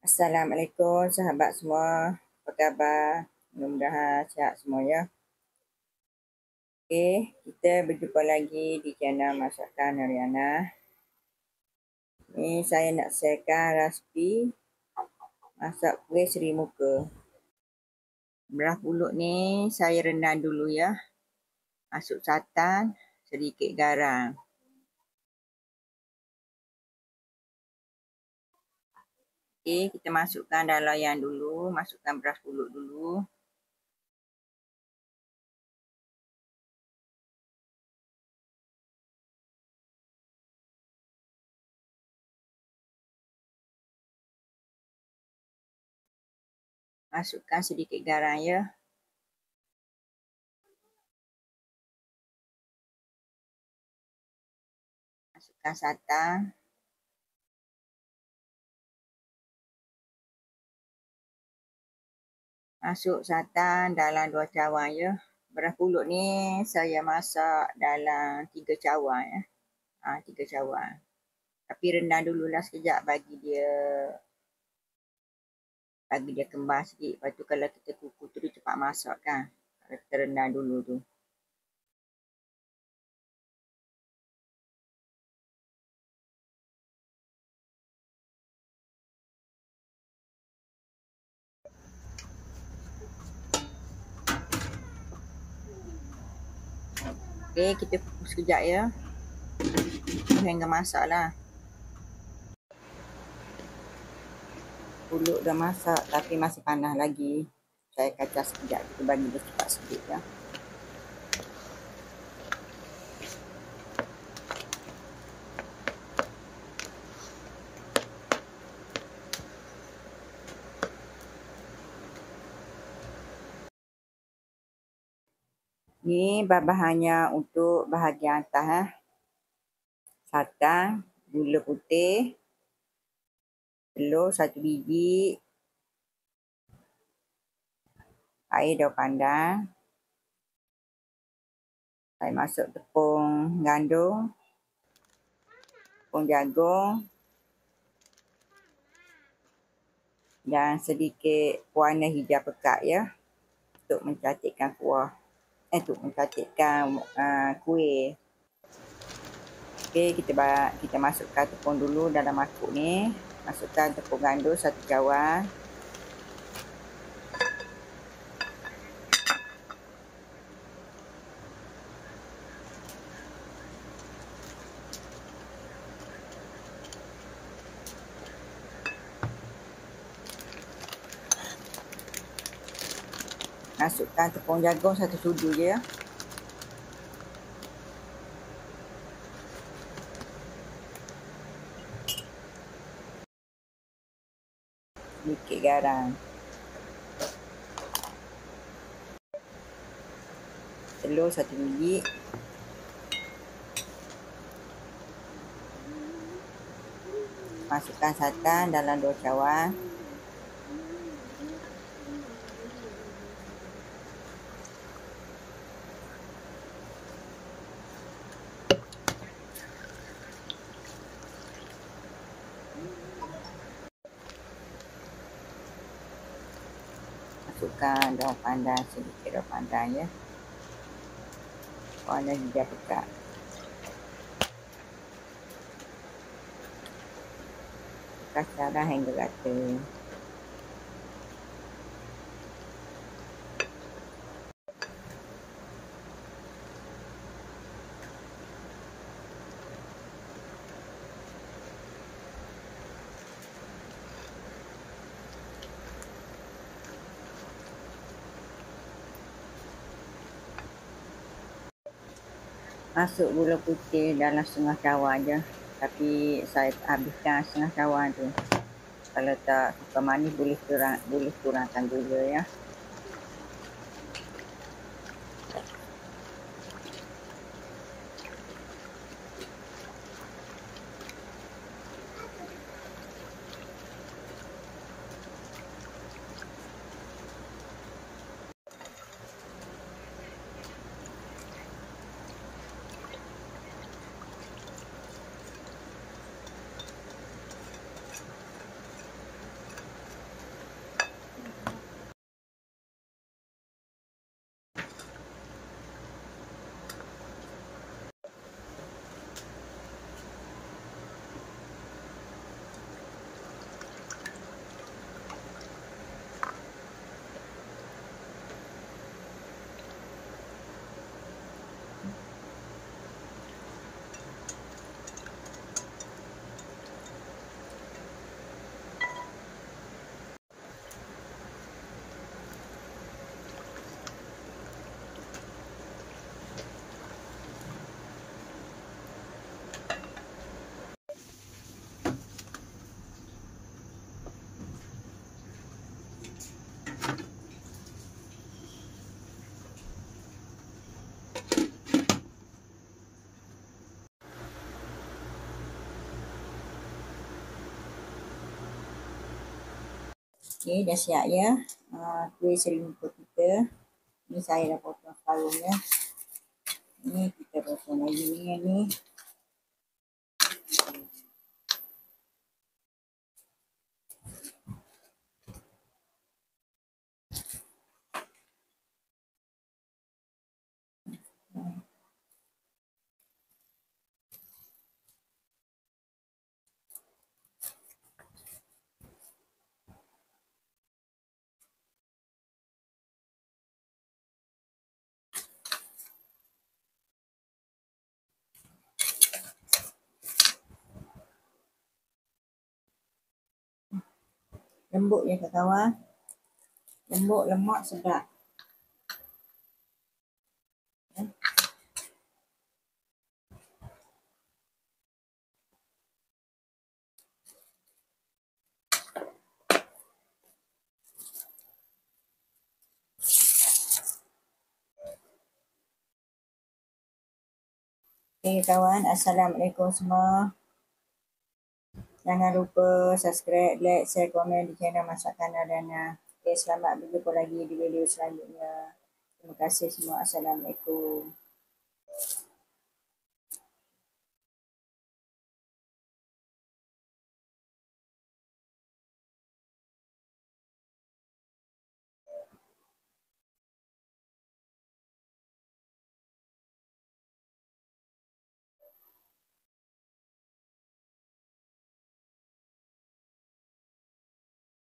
Assalamualaikum sahabat semua. Apa khabar? Mudah-mudahan sihat semua ya. Okey, kita berjumpa lagi di channel Masakan Ariana. Ni saya nak sharekan resipi masak kuih seri muka. Beras pulut ni saya rendam dulu ya. Masuk santan, sedikit garam. Okey, kita masukkan dalam loyang dulu, masukkan beras pulut dulu. Masukkan sedikit garam ya. Masukkan santan. Masuk santan dalam 2 cawan ya. Beras pulut ni saya masak dalam 3 cawan ya. 3 cawan. Tapi rendam dululah sekejap bagi dia kembang sikit. Lepas tu kalau kita kukus tu dia cepat masak kan. Kalau kita rendam dulu tu. Okey, kita kukus sekejap ya. Hingga masak lah. Pulut dah masak tapi masih panas lagi. Saya kacau sekejap, kita bagi dia cepat sikit ya. Ni bahan-bahannya untuk bahagian atas santan, gula putih, telur 1 biji, air daun pandan. Saya masuk tepung gandum, tepung jagung dan sedikit pewarna hijau pekat ya, untuk mencantikkan kuah. Untuk mencantikkan kuih. Okey, kita masukkan tepung dulu dalam mangkuk ni. Masukkan tepung gandum 1 cawan. Masukkan tepung jagung 1 sudu je ya. Sedikit garam. Telur 1 biji. Masukkan santan dalam 2 cawan. Masukkan daun pandan, sedikit daun pandan ya. Warna hijau pekat. Kacaulah hingga rata. Masuk gula putih dalam setengah cawan je. Tapi saya habiskan setengah cawan tu. Kalau tak suka manis boleh kurangkan gula ya. Okey, dah siap ya. Kuih serimukul kita. Ni saya dah potong separuhnya. Ni kita potong lagi ni. Lembut je kawan. Lembut, lemak, sedap. Okey kawan, Assalamualaikum semua. Jangan lupa subscribe, like, share, komen di channel Masakan Nariana. Okey, selamat berjumpa lagi di video selanjutnya. Terima kasih semua. Assalamualaikum.